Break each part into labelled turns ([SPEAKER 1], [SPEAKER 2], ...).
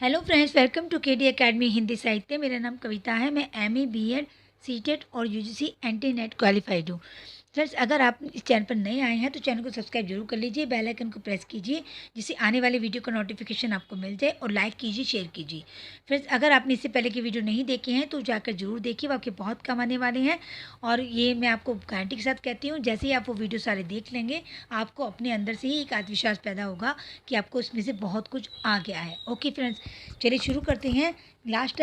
[SPEAKER 1] Hello friends, welcome to KD academy Hindi Sahitya. मेरा नाम कविता है। मैं एमए, बीएड, सीटेट और यूजीसी एंटी नेट क्वालिफाइड हूँ। फ्रेंड्स, अगर आप इस चैनल पर नए आए हैं तो चैनल को सब्सक्राइब जरूर कर लीजिए, बेल आइकन को प्रेस कीजिए जिससे आने वाली वीडियो का नोटिफिकेशन आपको मिल जाए, और लाइक कीजिए, शेयर कीजिए। फ्रेंड्स, अगर आपने इससे पहले की वीडियो नहीं देखे हैं तो जाकर जरूर देखिए, वो आपके बहुत काम आने वाले हैं। और ये मैं आपको गारंटी के साथ कहती हूँ, जैसे ही आप वो वीडियो सारे देख लेंगे आपको अपने अंदर से ही एक आत्मविश्वास पैदा होगा कि आपको इसमें से बहुत कुछ आ गया है। ओके फ्रेंड्स, चलिए शुरू करते हैं। लास्ट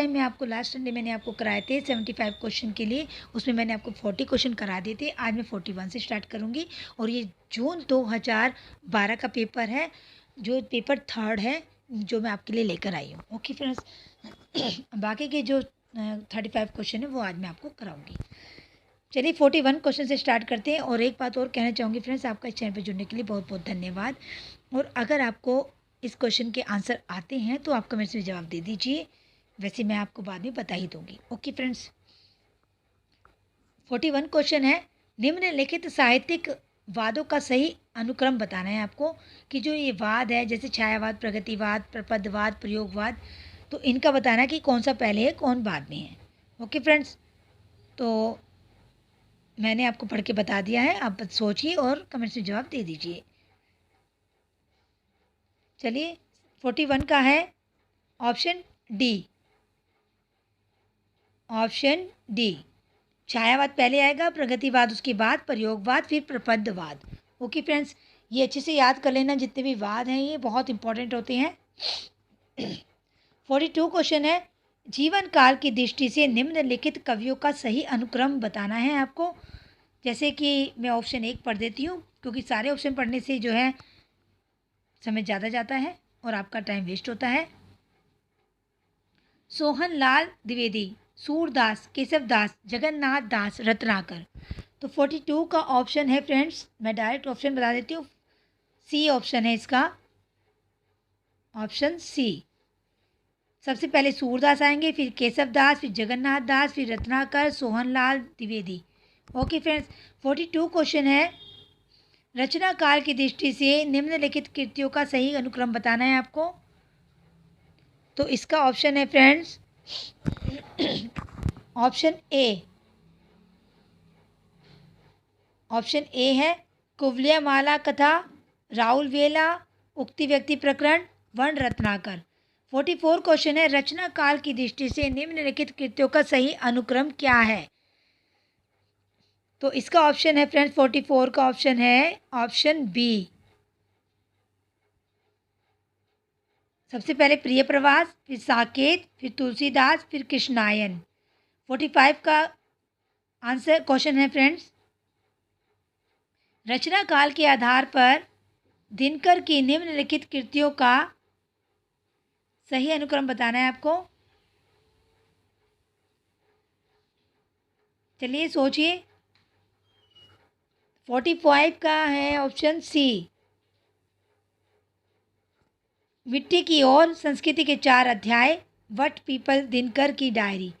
[SPEAKER 1] संडे मैंने आपको कराए थे 75 क्वेश्चन के लिए। उसमें मैंने आपको 40 क्वेश्चन करा दिए थे। आज मैं 41 से स्टार्ट करूँगी, और ये जून 2012 का पेपर है, जो पेपर थर्ड है, जो मैं आपके लिए लेकर आई हूँ। ओके फ्रेंड्स, बाकी के जो 35 क्वेश्चन है वो आज मैं आपको कराऊंगी। चलिए 41 क्वेश्चन से स्टार्ट करते हैं। और एक बात और कहना चाहूँगी फ्रेंड्स, आपका इस चैनल पर जुड़ने के लिए बहुत बहुत धन्यवाद। और अगर आपको इस क्वेश्चन के आंसर आते हैं तो आप कमेंट्स में जवाब दे दीजिए, वैसे मैं आपको बाद में बता ही दूंगी। ओके फ्रेंड्स, 41 क्वेश्चन है। निम्नलिखित साहित्यिक वादों का सही अनुक्रम बताना है आपको, कि जो ये वाद है, जैसे छायावाद, प्रगतिवाद, प्रपदवाद, प्रयोगवाद, तो इनका बताना है कि कौन सा पहले है कौन बाद में है। ओके फ्रेंड्स, तो मैंने आपको पढ़ के बता दिया है, आप सोचिए और कमेंट्स में जवाब दे दीजिए। चलिए 41 का है ऑप्शन डी। ऑप्शन डी, छायावाद पहले आएगा, प्रगतिवाद उसके बाद, प्रयोगवाद, फिर प्रपदवाद। ओके फ्रेंड्स, ये अच्छे से याद कर लेना, जितने भी वाद हैं ये बहुत इंपॉर्टेंट होते हैं। 42 क्वेश्चन है। जीवन काल की दृष्टि से निम्नलिखित कवियों का सही अनुक्रम बताना है आपको। जैसे कि मैं ऑप्शन 1 पढ़ देती हूँ, क्योंकि सारे ऑप्शन पढ़ने से जो है समय ज़्यादा जाता है और आपका टाइम वेस्ट होता है। सोहन लाल द्विवेदी, सूरदास, केशवदास, जगन्नाथ दास, रत्नाकर। तो 42 का ऑप्शन है फ्रेंड्स, मैं डायरेक्ट ऑप्शन बता देती हूँ, सी ऑप्शन है इसका। ऑप्शन सी, सबसे पहले सूरदास आएंगे, फिर केशवदास, फिर जगन्नाथ दास, फिर Ratnakar, Sohanlal Dwivedi. Okay friends, 42 question है। रचना काल की दृष्टि से निम्नलिखित कृतियों का सही अनुक्रम बताना है आपको। तो इसका ऑप्शन है friends, option A. Option A है कुवलयामाला कथा, राहुल वेला, उक्ति व्यक्ति प्रकरण, वर्ण रत्नाकर। 44 क्वेश्चन है। रचना काल की दृष्टि से निम्नलिखित कृतियों का सही अनुक्रम क्या है। तो इसका ऑप्शन है फ्रेंड्स, 44 का ऑप्शन है ऑप्शन बी। सबसे पहले प्रिय प्रवास, फिर साकेत, फिर तुलसीदास, फिर कृष्णायन। 45 का आंसर क्वेश्चन है फ्रेंड्स, रचना काल के आधार पर दिनकर की निम्नलिखित कृतियों का सही अनुक्रम बताना है आपको। चलिए सोचिए। 45 का है ऑप्शन सी, मिट्टी की ओर, संस्कृति के 4 अध्याय, वट पीपल, दिनकर की डायरी।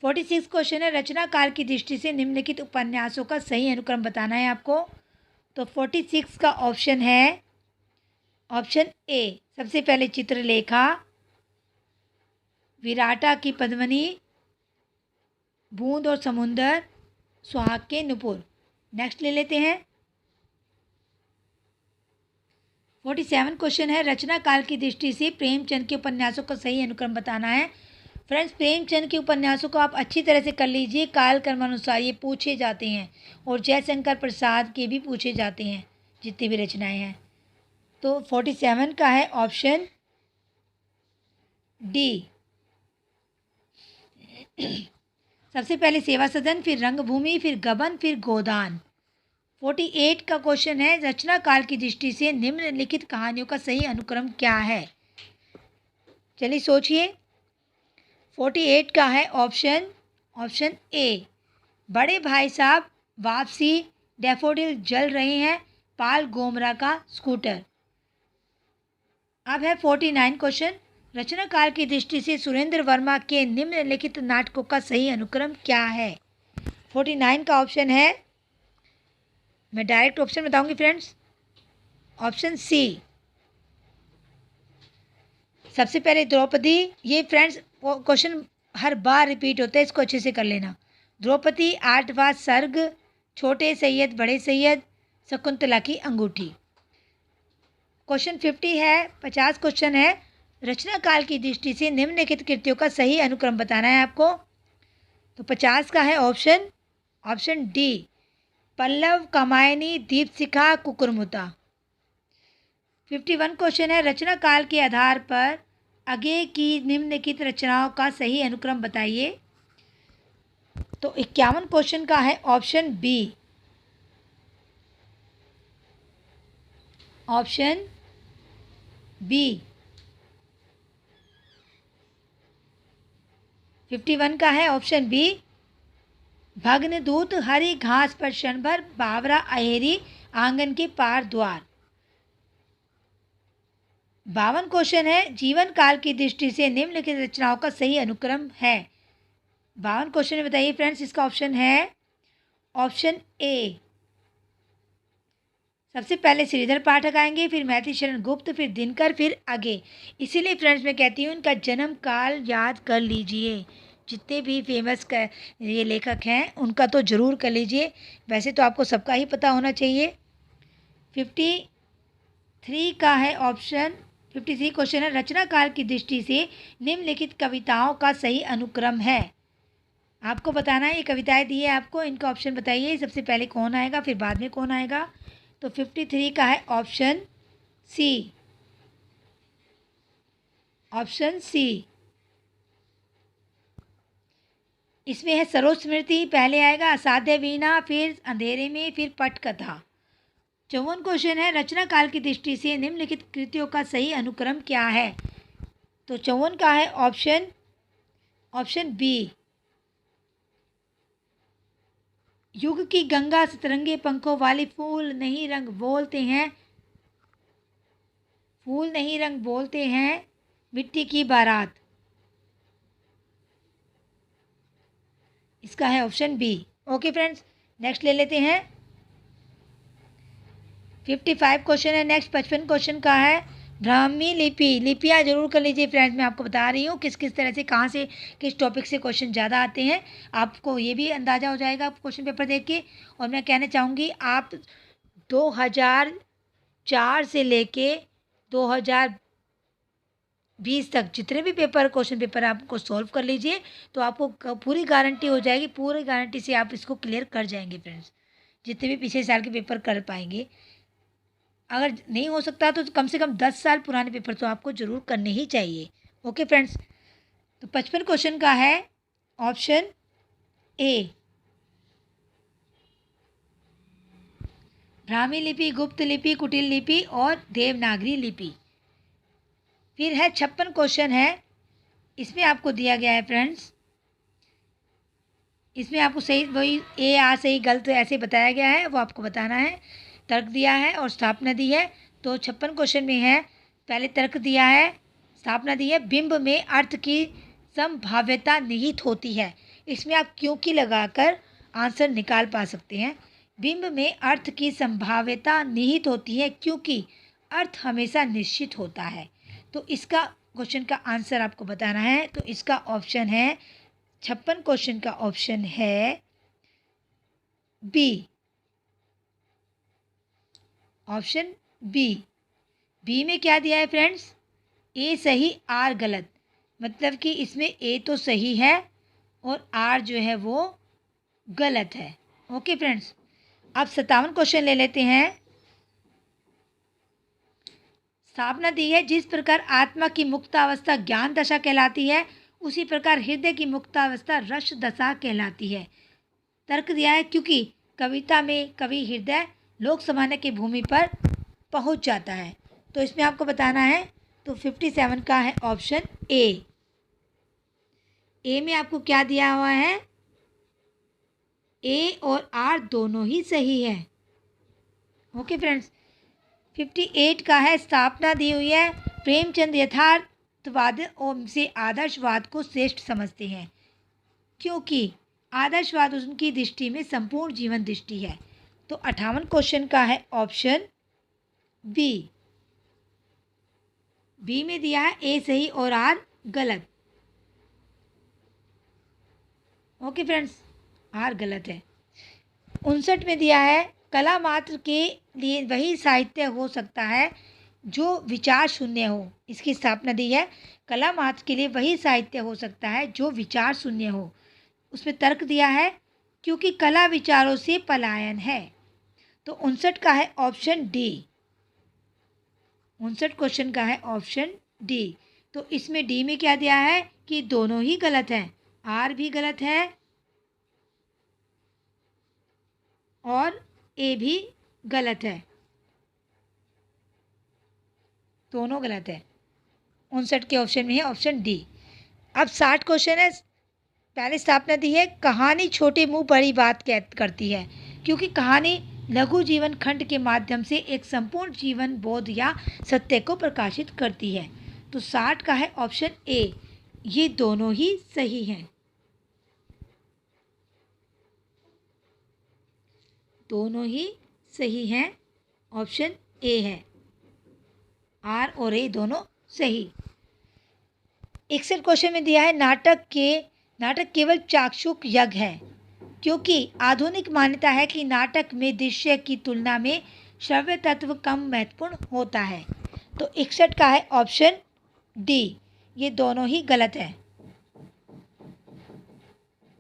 [SPEAKER 1] 46 क्वेश्चन है। रचना काल की दृष्टि से निम्नलिखित उपन्यासों का सही अनुक्रम बताना है आपको। तो 46 का ऑप्शन है ऑप्शन ए। सबसे पहले चित्रलेखा, विराटा की पद्मिनी, बूंद और समुंदर, सुहाग के नुपुर। नेक्स्ट ले लेते हैं। 47 क्वेश्चन है। रचना काल की दृष्टि से प्रेमचंद के उपन्यासों का सही अनुक्रम बताना है। फ्रेंड्स, प्रेमचंद के उपन्यासों को आप अच्छी तरह से कर लीजिए, काल कर्मानुसार ये पूछे जाते हैं, और जयशंकर प्रसाद के भी पूछे जाते हैं जितनी भी रचनाएं हैं। तो 47 का है ऑप्शन डी। सबसे पहले सेवा सदन, फिर रंगभूमि, फिर गबन, फिर गोदान। 48 का क्वेश्चन है। रचना काल की दृष्टि से निम्नलिखित कहानियों का सही अनुक्रम क्या है। चलिए सोचिए। 48 का है ऑप्शन ए, बड़े भाई साहब, वापसी, डैफोडिल जल रहे हैं, पाल गोमरा का स्कूटर। अब है 49 क्वेश्चन। रचना काल की दृष्टि से सुरेंद्र वर्मा के निम्नलिखित नाटकों का सही अनुक्रम क्या है। 49 का ऑप्शन है, मैं डायरेक्ट ऑप्शन बताऊंगी फ्रेंड्स, ऑप्शन सी, सबसे पहले द्रौपदी, ये फ्रेंड्स क्वेश्चन हर बार रिपीट होता है, इसको अच्छे से कर लेना। द्रौपदी, आठवां सर्ग, छोटे सैयद बड़े सैयद, शकुंतला की अंगूठी। क्वेश्चन 50 है, 50 क्वेश्चन है। रचना काल की दृष्टि से निम्नलिखित कृतियों का सही अनुक्रम बताना है आपको। तो 50 का है option D, Pallav, Kamayani, Deepshikha, Kukurmutta. 51 question है, रचना काल के आधार पर आगे की निम्नलिखित रचनाओं का सही अनुक्रम बताइए। तो 51 क्वेश्चन का है ऑप्शन बी, ऑप्शन बी। 51 का है ऑप्शन बी, भग्नदूत, हरी घास पर क्षण भर, बावरा, अहेरी, आंगन के पार द्वार। 52 क्वेश्चन है, जीवन काल की दृष्टि से निम्नलिखित रचनाओं का सही अनुक्रम है। 52 क्वेश्चन में बताइए फ्रेंड्स, इसका ऑप्शन है ऑप्शन ए। सबसे पहले श्रीधर पाठक आएंगे, फिर मैथिली शरण गुप्त, फिर दिनकर, फिर आगे। इसीलिए फ्रेंड्स मैं कहती हूँ इनका जन्म काल याद कर लीजिए। जितने भी फेमस ये लेखक हैं उनका तो ज़रूर कर लीजिए। वैसे तो आपको सबका ही पता होना चाहिए। 53 का है ऑप्शन, 53 क्वेश्चन है, रचना काल की दृष्टि से निम्नलिखित कविताओं का सही अनुक्रम है। आपको बताना है, ये कविताएं दी है आपको, इनका ऑप्शन बताइए। सबसे पहले कौन आएगा, फिर बाद में कौन आएगा। तो 53 का है ऑप्शन सी, ऑप्शन सी। इसमें है सरोज स्मृति, पहले आएगा असाध्य वीणा, फिर अंधेरे में, फिर पटकथा। 54 क्वेश्चन है, रचना काल की दृष्टि से निम्नलिखित कृतियों का सही अनुक्रम क्या है। तो 54 का है ऑप्शन बी, युग की गंगा सतरंगे पंखों वाली, फूल नहीं रंग बोलते हैं, फूल नहीं रंग बोलते हैं, मिट्टी की बारात। इसका है option B. Okay friends, next ले लेते हैं। 55 क्वेश्चन है नेक्स्ट। 55 क्वेश्चन का है, ब्राह्मी लिपि। लिपियाँ जरूर कर लीजिए फ्रेंड्स, मैं आपको बता रही हूँ किस किस तरह से, कहाँ से, किस टॉपिक से क्वेश्चन ज़्यादा आते हैं। आपको ये भी अंदाज़ा हो जाएगा क्वेश्चन पेपर देख के। और मैं कहना चाहूँगी, आप 2004 से लेके 2020 तक जितने भी क्वेश्चन पेपर आपको सॉल्व कर लीजिए, तो आपको पूरी गारंटी हो जाएगी, पूरी गारंटी से आप इसको क्लियर कर जाएंगे फ्रेंड्स। जितने भी पिछले साल के पेपर कर पाएंगे। अगर नहीं हो सकता तो कम से कम 10 साल पुराने पेपर तो आपको ज़रूर करने ही चाहिए। ओके फ्रेंड्स, तो 55 क्वेश्चन का है ऑप्शन ए, ब्राह्मी लिपि, गुप्त लिपि, कुटिल लिपि और देवनागरी लिपि। फिर है 56 क्वेश्चन है, इसमें आपको दिया गया है फ्रेंड्स, इसमें आपको सही वही ए आ सही गलत ऐसे बताया गया है, वो आपको बताना है। तर्क दिया है और स्थापना दी है। तो 56 क्वेश्चन में है, पहले तर्क दिया है, स्थापना दी है, बिंब में अर्थ की संभाव्यता निहित होती है। इसमें आप क्योंकि लगाकर आंसर निकाल पा सकते हैं। बिंब में अर्थ की संभाव्यता निहित होती है क्योंकि अर्थ हमेशा निश्चित होता है। तो इसका क्वेश्चन का आंसर आपको बताना है। तो इसका ऑप्शन है, 56 क्वेश्चन का ऑप्शन है बी, ऑप्शन बी। बी में क्या दिया है फ्रेंड्स, ए सही आर गलत, मतलब कि इसमें ए तो सही है और आर जो है वो गलत है। ओके फ्रेंड्स, अब 57 क्वेश्चन ले लेते हैं। स्थापना दी है, जिस प्रकार आत्मा की मुक्तावस्था ज्ञान दशा कहलाती है, उसी प्रकार हृदय की मुक्तावस्था रस दशा कहलाती है। तर्क दिया है, क्योंकि कविता में कवि हृदय लोक समान्य की भूमि पर पहुंच जाता है। तो इसमें आपको बताना है। तो 57 का है ऑप्शन ए। ए में आपको क्या दिया हुआ है, ए और आर दोनों ही सही है। ओके फ्रेंड्स, 58 का है, स्थापना दी हुई है, प्रेमचंद यथार्थवाद से आदर्शवाद को श्रेष्ठ समझते हैं क्योंकि आदर्शवाद उनकी दृष्टि में संपूर्ण जीवन दृष्टि है। तो 58 क्वेश्चन का है ऑप्शन बी, बी में दिया है ए सही और आर गलत। ओके फ्रेंड्स, आर गलत है। 59 में दिया है कला मात्र के लिए वही साहित्य हो सकता है जो विचार शून्य हो। इसकी स्थापना दी है, कला मात्र के लिए वही साहित्य हो सकता है जो विचार शून्य हो। उसमें तर्क दिया है क्योंकि कला विचारों से पलायन है। तो 59 का है ऑप्शन डी। 59 क्वेश्चन का है ऑप्शन डी। तो इसमें डी में क्या दिया है कि दोनों ही गलत हैं, आर भी गलत है और ए भी गलत है, दोनों गलत है। 59 के ऑप्शन में है ऑप्शन डी। अब 60 क्वेश्चन है। पहले स्थापना दी है कहानी छोटी मुंह बड़ी बात करती है, क्योंकि कहानी लघु जीवन खंड के माध्यम से एक संपूर्ण जीवन बोध या सत्य को प्रकाशित करती है। तो 60 का है ऑप्शन ए, ये दोनों ही सही हैं, दोनों ही सही हैं। ऑप्शन ए है, आर और ए दोनों सही। 61 क्वेश्चन में दिया है नाटक केवल चाक्षुष यज्ञ है, क्योंकि आधुनिक मान्यता है कि नाटक में दृश्य की तुलना में श्रव्य तत्व कम महत्वपूर्ण होता है। तो 61 का है ऑप्शन डी, ये दोनों ही गलत है,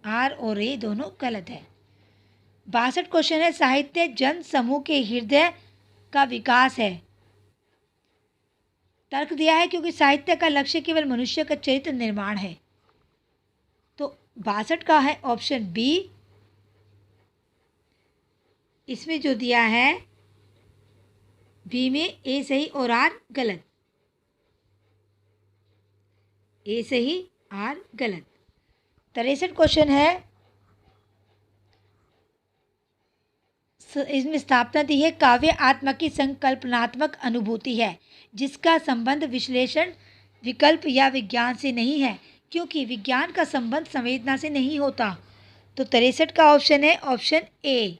[SPEAKER 1] आर और ए दोनों गलत है। 62 क्वेश्चन है साहित्य जन समूह के हृदय का विकास है। तर्क दिया है क्योंकि साहित्य का लक्ष्य केवल मनुष्य का चरित्र निर्माण है। तो 62 का है ऑप्शन बी। इसमें जो दिया है बी में ए सही और आर गलत, ए सही आर गलत। 63 क्वेश्चन है, इसमें स्थापना दी है काव्य आत्मा की संकल्पनात्मक अनुभूति है जिसका संबंध विश्लेषण विकल्प या विज्ञान से नहीं है, क्योंकि विज्ञान का संबंध संवेदना से नहीं होता। तो 63 का ऑप्शन है ऑप्शन ए,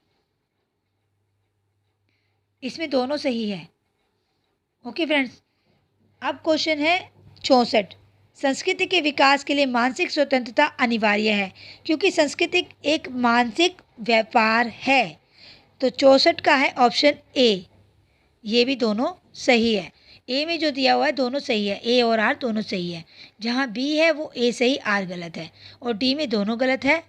[SPEAKER 1] इसमें दोनों सही है। ओके फ्रेंड्स, अब क्वेश्चन है 64, संस्कृति के विकास के लिए मानसिक स्वतंत्रता अनिवार्य है, क्योंकि संस्कृति एक मानसिक व्यापार है। तो 64 का है ऑप्शन ए, ये भी दोनों सही है। ए में जो दिया हुआ है दोनों सही है, ए और आर दोनों सही है। जहाँ बी है वो ए सही आर गलत है, और डी में दोनों गलत है।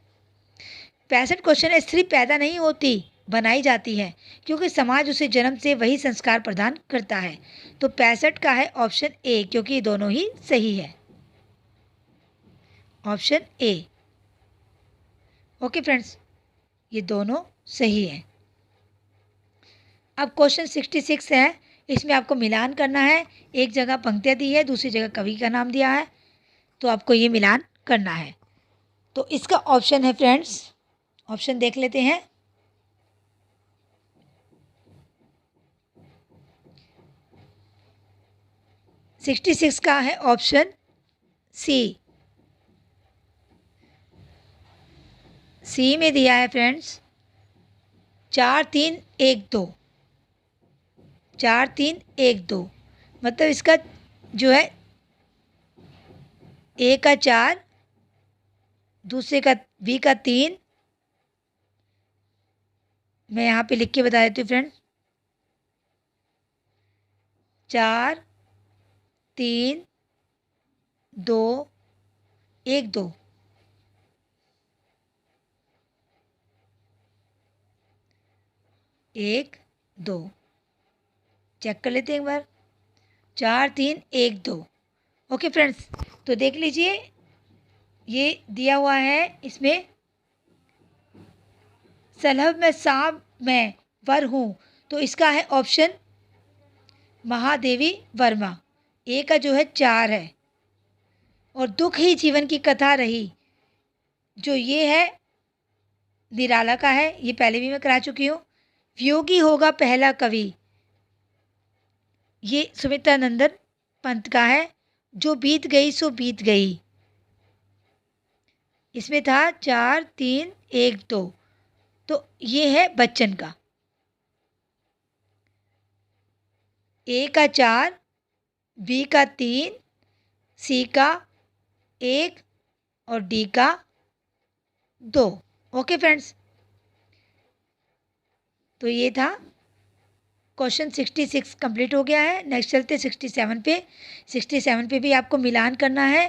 [SPEAKER 1] 65 क्वेश्चन है स्त्री पैदा नहीं होती बनाई जाती है, क्योंकि समाज उसे जन्म से वही संस्कार प्रदान करता है। तो 65 का है ऑप्शन ए, क्योंकि ये दोनों ही सही है, ऑप्शन ए। ओके फ्रेंड्स, ये दोनों सही है। अब क्वेश्चन 66 है, इसमें आपको मिलान करना है। एक जगह पंक्तियाँ दी है, दूसरी जगह कवि का नाम दिया है, तो आपको ये मिलान करना है। तो इसका ऑप्शन है फ्रेंड्स, ऑप्शन देख लेते हैं। सिक्सटी सिक्स का है ऑप्शन सी। सी में दिया है फ्रेंड्स 4 3 1 2, 4 3 1 2, मतलब इसका जो है ए का 4, दूसरे का बी का 3। मैं यहाँ पे लिख के बता देती हूँ फ्रेंड्स, 4 3 2 1 2। एक दो चेक कर लेते हैं एक बार, 4 3 1 2। ओके फ्रेंड्स, तो देख लीजिए ये दिया हुआ है, इसमें सलभ में सांप मैं वर हूँ, तो इसका है ऑप्शन महादेवी वर्मा। ए का जो है 4 है, और दुख ही जीवन की कथा रही, जो ये है निराला का है, ये पहले भी मैं करा चुकी हूँ। वियोगी होगा पहला कवि, ये सुमित्रा नंदन पंत का है, जो बीत गई सो बीत गई। इसमें था 4 3 1 2, तो ये है बच्चन का। ए का 4, बी का 3, सी का 1 और डी का 2। ओके फ्रेंड्स, तो ये था क्वेश्चन 66 कंप्लीट हो गया है। नेक्स्ट चलते 67 पे। 67 पे भी आपको मिलान करना है।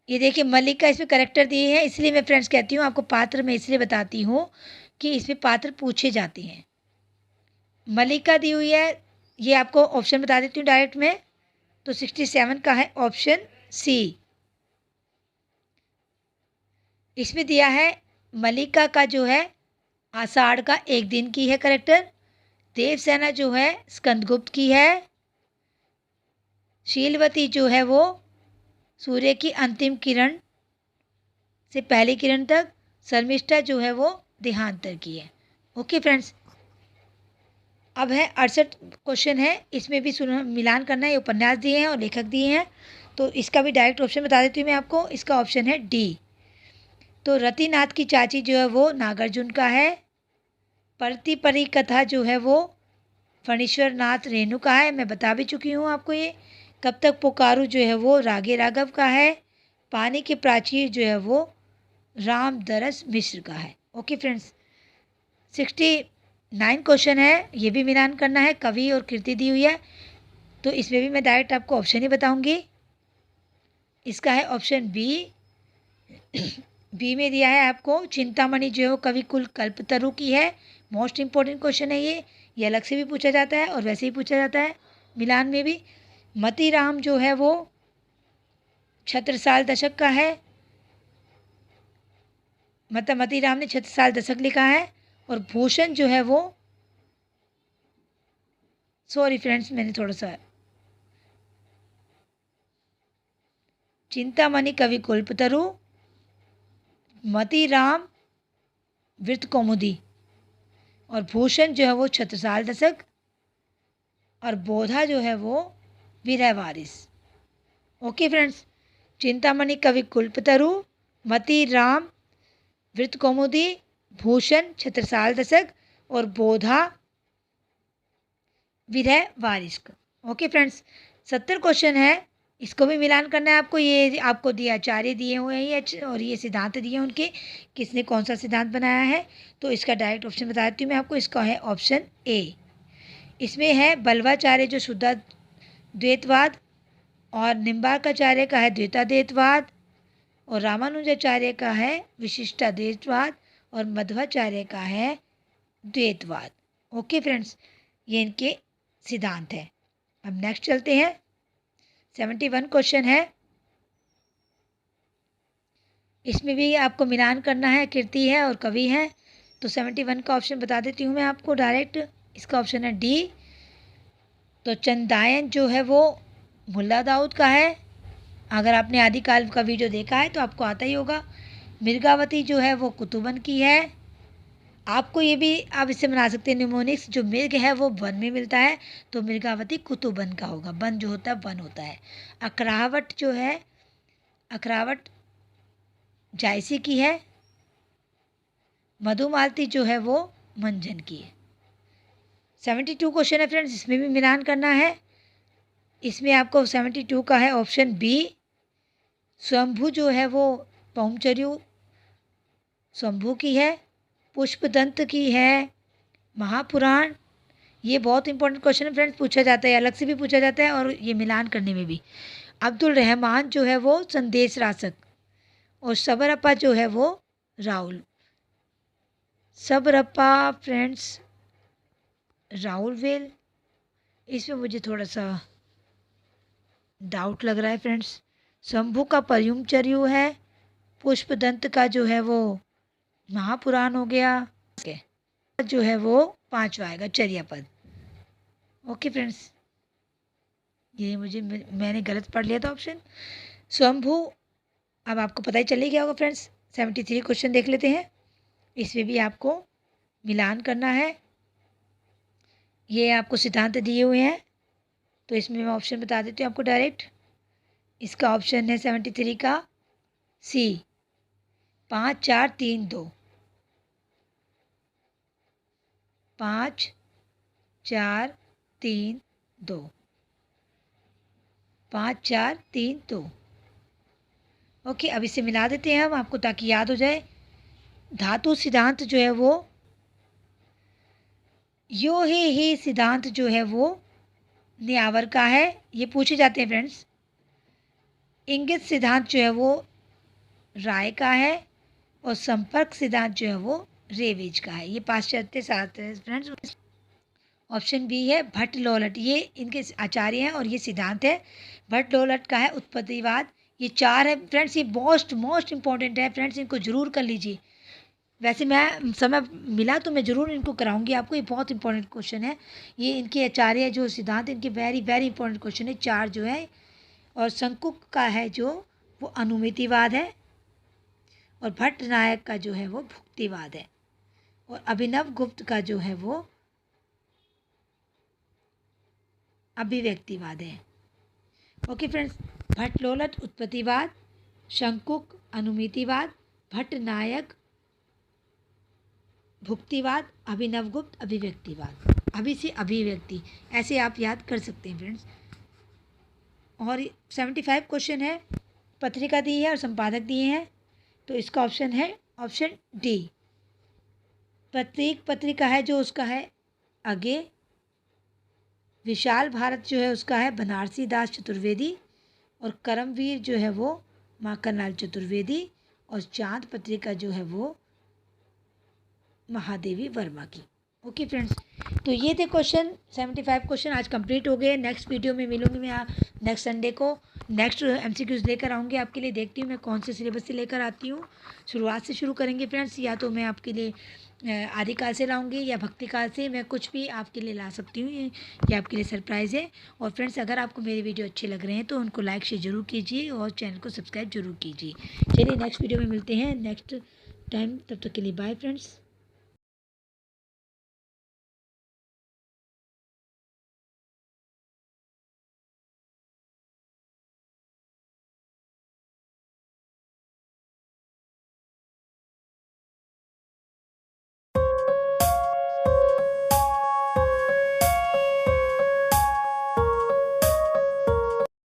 [SPEAKER 1] ये देखिए मल्लिका इसमें करेक्टर दिए हैं, इसलिए मैं फ्रेंड्स कहती हूँ आपको पात्र मैं इसलिए बताती हूँ कि इसमें पात्र पूछे जाते हैं। मल्लिका दी हुई है, ये आपको ऑप्शन बता देती हूँ डायरेक्ट में। तो 67 का है ऑप्शन सी। इसमें दिया है मल्लिका का जो है आषाढ़ का 1 दिन की है करेक्टर। देवसेना जो है स्कंदगुप्त की है। शीलवती जो है वो सूर्य की अंतिम किरण से पहली किरण तक। शर्मिष्ठा जो है वो देहांतर की है। ओके फ्रेंड्स, अब है 68 क्वेश्चन है, इसमें भी सुनो मिलान करना है। ये उपन्यास दिए हैं और लेखक दिए हैं, तो इसका भी डायरेक्ट ऑप्शन बता देती हूँ मैं आपको। इसका ऑप्शन है डी। तो रतिनाथ की चाची जो है वो नागार्जुन का है। परती परी कथा जो है वो फणीश्वर नाथ रेणु का है, मैं बता भी चुकी हूँ आपको ये। कब तक पुकारू जो है वो रागे राघव का है। पानी के प्राचीर जो है वो रामदरस मिश्र का है। ओके फ्रेंड्स, 69 क्वेश्चन है, ये भी मिलान करना है। कवि और कृति दी हुई है, तो इसमें भी मैं डायरेक्ट आपको ऑप्शन ही बताऊंगी। इसका है ऑप्शन बी। बी में दिया है आपको चिंतामणि जो है वो कवि कुल कल्पतरु की है। मोस्ट इंपॉर्टेंट क्वेश्चन है ये अलग से भी पूछा जाता है और वैसे ही पूछा जाता है मिलान में भी। मतीराम जो है वो छत्रसाल दशक का है, मतलब मतीराम ने छत्रसाल दशक लिखा है। और भूषण जो है वो, सॉरी फ्रेंड्स मैंने थोड़ा सा, चिंतामणि कवि कल्पतरु, मतीराम वृत्त कौमुदी, और भूषण जो है वो छत्रसाल दशक, और बोधा जो है वो विरह वारिस। ओके फ्रेंड्स, चिंतामणि कवि कल्पतरु, मतीराम वृत्त कौमुदी, भूषण छत्रसाल दशक, और बोधा विरह वारिस। ओके फ्रेंड्स, 70 क्वेश्चन है, इसको भी मिलान करना है आपको। ये आपको दिया आचार्य दिए हुए हैं और ये सिद्धांत दिए हैं उनके, किसने कौन सा सिद्धांत बनाया है। तो इसका डायरेक्ट ऑप्शन बता देती हूँ मैं आपको। इसका है ऑप्शन ए। इसमें है बल्वाचार्य जो शुद्ध द्वैतवाद, और निम्बार्काचार्य का है द्वैताद्वैतवाद, और रामानुजाचार्य का है विशिष्टाद्वैतवाद, और मध्वाचार्य का है द्वैतवाद। ओके फ्रेंड्स, ये इनके सिद्धांत है। अब नेक्स्ट चलते हैं, 71 क्वेश्चन है, इसमें भी आपको मिलान करना है। कीर्ति है और कवि है, तो 71 का ऑप्शन बता देती हूँ मैं आपको डायरेक्ट। इसका ऑप्शन है डी। तो चंदायन जो है वो मुल्ला दाऊद का है। अगर आपने आदिकाल का वीडियो देखा है तो आपको आता ही होगा। मिर्गावती जो है वो कुतुबन की है। आपको ये भी आप इससे बना सकते हैं निमोनिक्स, जो मिर्ग है वो वन में मिलता है, तो मिर्गावती कुतुबन का होगा। वन जो होता है वन होता है। अखरावट जो है, अखरावट जायसी की है। मधुमालती जो है वो मंजन की है। 72 क्वेश्चन है फ्रेंड्स, इसमें भी मिलान करना है। इसमें आपको 72 का है ऑप्शन बी। स्वयंभू जो है वो पौमचर्यू शंभू की है। पुष्पदंत की है महापुराण। ये बहुत इंपॉर्टेंट क्वेश्चन है फ्रेंड्स, पूछा जाता है, अलग से भी पूछा जाता है और ये मिलान करने में भी। अब्दुल रहमान जो है वो संदेश रासक, और सबरप्पा जो है वो राहुल। सबरप्पा फ्रेंड्स राहुल वेल, इसमें मुझे थोड़ा सा डाउट लग रहा है फ्रेंड्स। शंभू का पर्युमचर्यु है। पुष्पदंत का जो है वो महापुराण हो गया। जो है वो पांचवा आएगा चर्यापद। ओके फ्रेंड्स, ये मैंने गलत पढ़ लिया था ऑप्शन स्वयंभू। अब आपको पता ही चल गया होगा फ्रेंड्स। 73 क्वेश्चन देख लेते हैं, इसमें भी आपको मिलान करना है। ये आपको सिद्धांत दिए हुए हैं, तो इसमें मैं ऑप्शन बता देती हूँ आपको डायरेक्ट। इसका ऑप्शन है 73 का सी, 5 4 3 2। 5 4 3 2। 5 4 3 2। ओके, अब इसे मिला देते हैं हम आपको ताकि याद हो जाए। धातु सिद्धांत जो है वो यो ही सिद्धांत जो है वो न्यावर का है, ये पूछे जाते हैं फ्रेंड्स। इंगित सिद्धांत जो है वो राय का है और संपर्क सिद्धांत जो है वो रेवेज का है। ये पाश्चात्य शास्त्र है फ्रेंड्स। ऑप्शन बी है भट्ट लोलट, ये इनके आचार्य हैं और ये सिद्धांत है। भट्ट लोलट का है उत्पत्तिवाद। ये 4 है फ्रेंड्स, ये मोस्ट इंपॉर्टेंट है फ्रेंड्स, इनको जरूर कर लीजिए। वैसे मैं समय मिला तो मैं ज़रूर इनको कराऊंगी आपको, ये बहुत इंपॉर्टेंट क्वेश्चन है। ये इनके आचार्य जो सिद्धांत, इनके वेरी इंपॉर्टेंट क्वेश्चन है 4 जो है। और शंकुक का है जो वो अनुमितिवाद है और भट्ट नायक का जो है वो भुक्तिवाद है और अभिनव गुप्त का जो है वो अभिव्यक्तिवाद है। ओके फ्रेंड्स, भट्ट लोलट उत्पत्तिवाद, शंकुक अनुमितिवाद, भट्ट नायक भुक्तिवाद, अभिनवगुप्त अभिव्यक्तिवाद। अभी से अभिव्यक्ति, ऐसे आप याद कर सकते हैं फ्रेंड्स। और 75 क्वेश्चन है, पत्रिका दी है और संपादक दिए हैं, तो इसका ऑप्शन है ऑप्शन डी। प्रत्येक पत्रिका है जो उसका है आगे। विशाल भारत जो है उसका है बनारसी दास चतुर्वेदी और करमवीर जो है वो माखनलाल चतुर्वेदी और चांद पत्रिका जो है वो महादेवी वर्मा की। ओके फ्रेंड्स, तो ये थे क्वेश्चन 75 क्वेश्चन आज कंप्लीट हो गए। नेक्स्ट वीडियो में मिलूंगी मैं नेक्स्ट संडे को। नेक्स्ट एमसीक्यूज लेकर आऊँगी आपके लिए। देखती हूँ मैं कौन से सिलेबस से लेकर आती हूँ। शुरुआत से शुरू करेंगे फ्रेंड्स, या तो मैं आपके लिए आदिकाल से लाऊंगी या भक्ति काल से, मैं कुछ भी आपके लिए ला सकती हूँ। ये आपके लिए सरप्राइज़ है। और फ्रेंड्स, अगर आपको मेरे वीडियो अच्छे लग रहे हैं तो उनको लाइक शेयर जरूर कीजिए और चैनल को सब्सक्राइब जरूर कीजिए। चलिए नेक्स्ट वीडियो में मिलते हैं नेक्स्ट टाइम, तब तक के लिए बाय फ्रेंड्स।